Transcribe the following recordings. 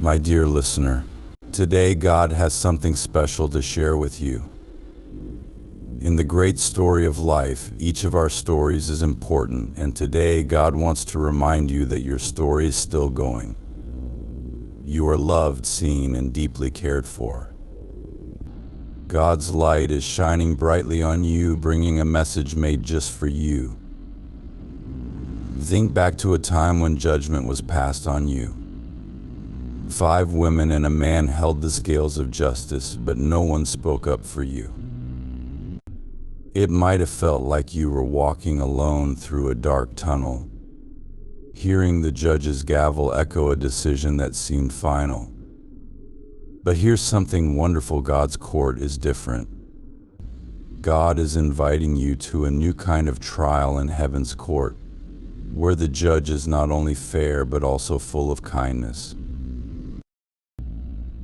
My dear listener, today God has something special to share with you. In the great story of life, each of our stories is important, and today God wants to remind you that your story is still going. You are loved, seen, and deeply cared for. God's light is shining brightly on you, bringing a message made just for you. Think back to a time when judgment was passed on you. 5 women and a man held the scales of justice, but no one spoke up for you. It might have felt like you were walking alone through a dark tunnel, hearing the judge's gavel echo a decision that seemed final. But here's something wonderful: God's court is different. God is inviting you to a new kind of trial in heaven's court, where the judge is not only fair but also full of kindness.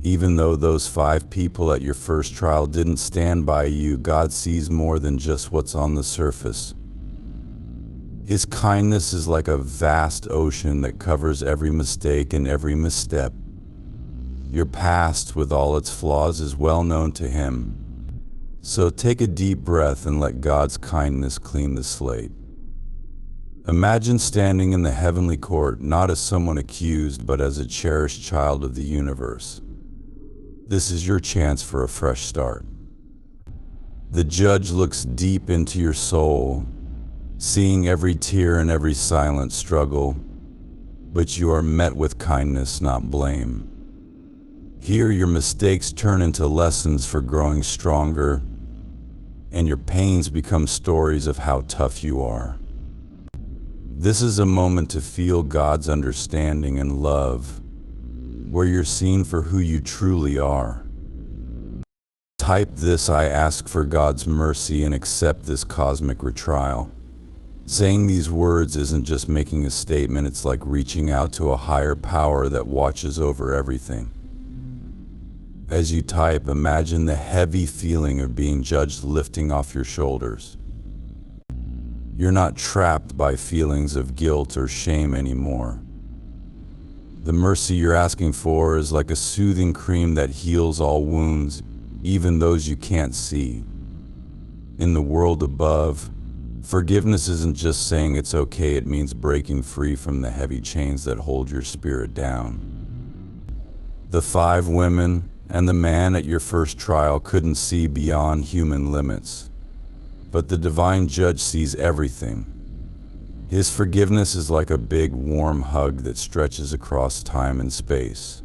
Even though those 5 people at your first trial didn't stand by you, God sees more than just what's on the surface. His kindness is like a vast ocean that covers every mistake and every misstep. Your past, with all its flaws, is well known to Him. So take a deep breath and let God's kindness clean the slate. Imagine standing in the heavenly court, not as someone accused, but as a cherished child of the universe. This is your chance for a fresh start. The judge looks deep into your soul, seeing every tear and every silent struggle, but you are met with kindness, not blame. Here, your mistakes turn into lessons for growing stronger, and your pains become stories of how tough you are. This is a moment to feel God's understanding and love, where you're seen for who you truly are. Type this: I ask for God's mercy and accept this cosmic retrial. Saying these words isn't just making a statement, it's like reaching out to a higher power that watches over everything. As you type, imagine the heavy feeling of being judged lifting off your shoulders. You're not trapped by feelings of guilt or shame anymore. The mercy you're asking for is like a soothing cream that heals all wounds, even those you can't see. In the world above, forgiveness isn't just saying it's okay, it means breaking free from the heavy chains that hold your spirit down. The 5 women and the man at your first trial couldn't see beyond human limits, but the divine judge sees everything. His forgiveness is like a big, warm hug that stretches across time and space.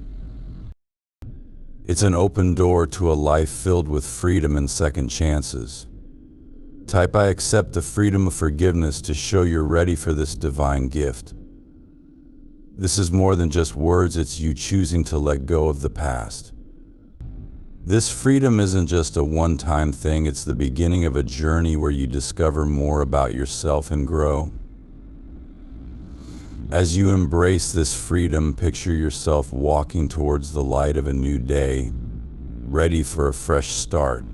It's an open door to a life filled with freedom and second chances. Type: I accept the freedom of forgiveness to show you're ready for this divine gift. This is more than just words, it's you choosing to let go of the past. This freedom isn't just a one-time thing, it's the beginning of a journey where you discover more about yourself and grow. As you embrace this freedom, picture yourself walking towards the light of a new day, ready for a fresh start.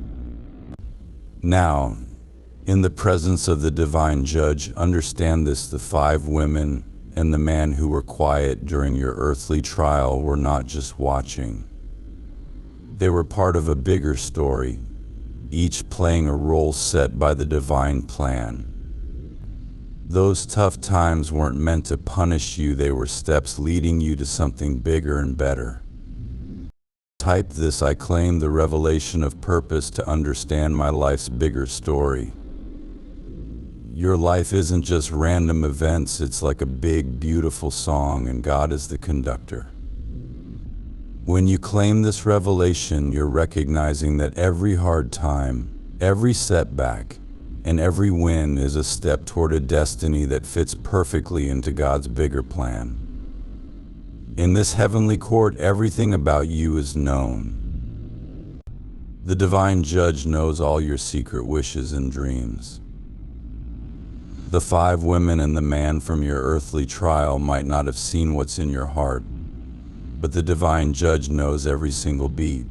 Now, in the presence of the divine judge, understand this: the 5 women and the man who were quiet during your earthly trial were not just watching. They were part of a bigger story, each playing a role set by the divine plan. Those tough times weren't meant to punish you, they were steps leading you to something bigger and better. Type this: I claim the revelation of purpose to understand my life's bigger story. Your life isn't just random events, it's like a big, beautiful song, and God is the conductor. When you claim this revelation, you're recognizing that every hard time, every setback, and every win is a step toward a destiny that fits perfectly into God's bigger plan. In this heavenly court, everything about you is known. The divine judge knows all your secret wishes and dreams. The 5 women and the man from your earthly trial might not have seen what's in your heart, but the divine judge knows every single beat.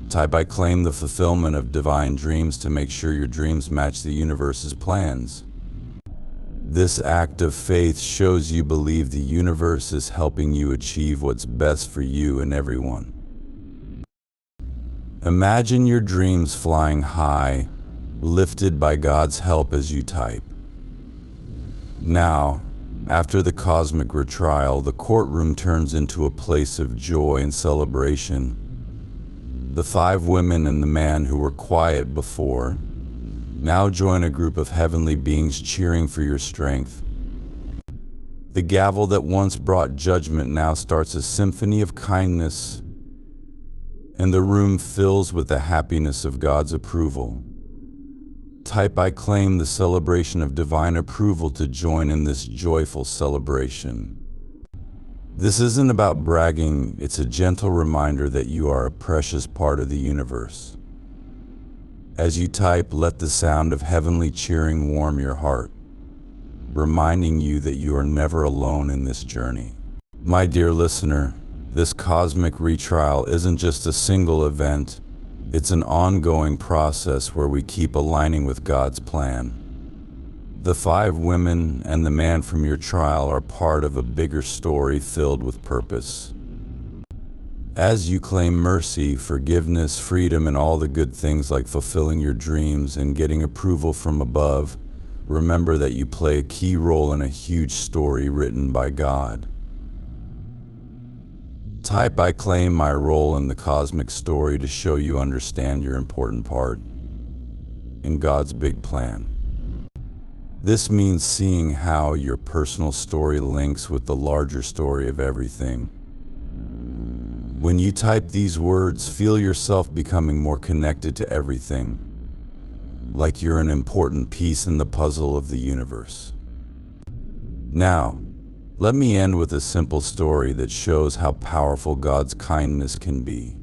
Type: I claim the fulfillment of divine dreams to make sure your dreams match the universe's plans. This act of faith shows you believe the universe is helping you achieve what's best for you and everyone. Imagine your dreams flying high, lifted by God's help as you type. Now, after the cosmic retrial, the courtroom turns into a place of joy and celebration. The 5 women and the man who were quiet before now join a group of heavenly beings cheering for your strength. The gavel that once brought judgment now starts a symphony of kindness, and the room fills with the happiness of God's approval. Type "I claim the celebration of divine approval" to join in this joyful celebration. This isn't about bragging, it's a gentle reminder that you are a precious part of the universe. As you type, let the sound of heavenly cheering warm your heart, reminding you that you are never alone in this journey. My dear listener, this cosmic retrial isn't just a single event, it's an ongoing process where we keep aligning with God's plan. The 5 women and the man from your trial are part of a bigger story filled with purpose. As you claim mercy, forgiveness, freedom, and all the good things like fulfilling your dreams and getting approval from above, remember that you play a key role in a huge story written by God. Type "I claim my role in the cosmic story" to show you understand your important part in God's big plan. This means seeing how your personal story links with the larger story of everything. When you type these words, feel yourself becoming more connected to everything, like you're an important piece in the puzzle of the universe. Now, let me end with a simple story that shows how powerful God's kindness can be.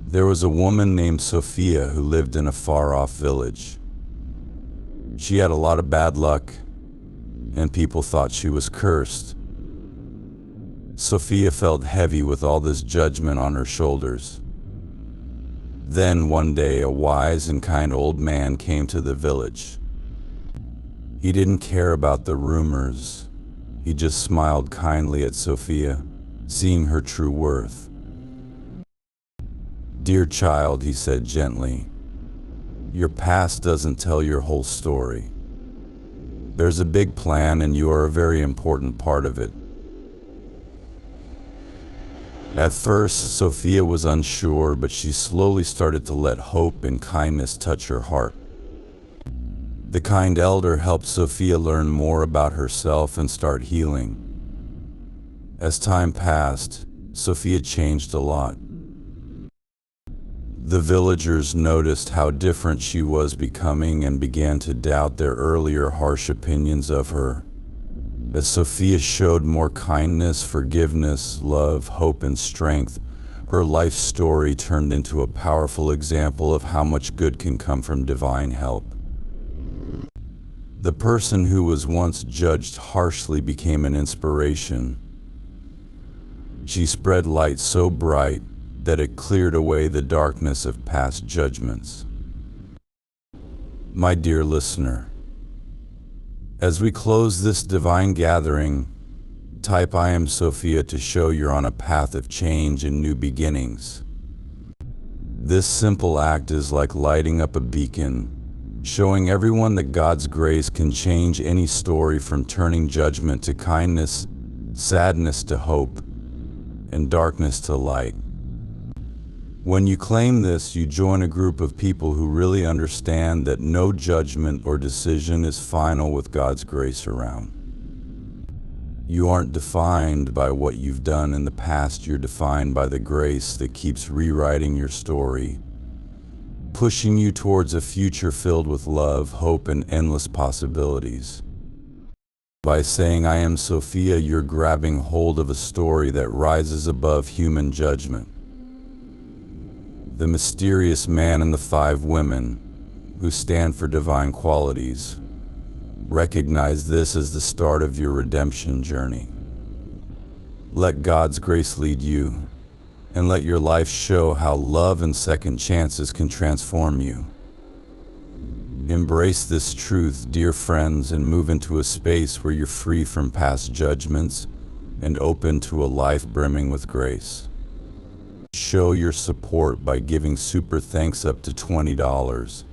There was a woman named Sophia who lived in a far-off village. She had a lot of bad luck, and people thought she was cursed. Sophia felt heavy with all this judgment on her shoulders. Then one day, a wise and kind old man came to the village. He didn't care about the rumors. He just smiled kindly at Sophia, seeing her true worth. "Dear child," he said gently, "your past doesn't tell your whole story. There's a big plan, and you are a very important part of it." At first, Sophia was unsure, but she slowly started to let hope and kindness touch her heart. The kind elder helped Sophia learn more about herself and start healing. As time passed, Sophia changed a lot. The villagers noticed how different she was becoming and began to doubt their earlier harsh opinions of her. As Sophia showed more kindness, forgiveness, love, hope, and strength, her life story turned into a powerful example of how much good can come from divine help. The person who was once judged harshly became an inspiration. She spread light so bright that it cleared away the darkness of past judgments. My dear listener, as we close this divine gathering, type "I am Sophia" to show you're on a path of change and new beginnings. This simple act is like lighting up a beacon, showing everyone that God's grace can change any story from turning judgment to kindness, sadness to hope, and darkness to light. When you claim this, you join a group of people who really understand that no judgment or decision is final with God's grace around. You aren't defined by what you've done in the past, you're defined by the grace that keeps rewriting your story, pushing you towards a future filled with love, hope, and endless possibilities. By saying "I am Sophia," you're grabbing hold of a story that rises above human judgment. The mysterious man and the 5 women, who stand for divine qualities, recognize this as the start of your redemption journey. Let God's grace lead you, and let your life show how love and second chances can transform you. Embrace this truth, dear friends, and move into a space where you're free from past judgments and open to a life brimming with grace. Show your support by giving super thanks up to $20.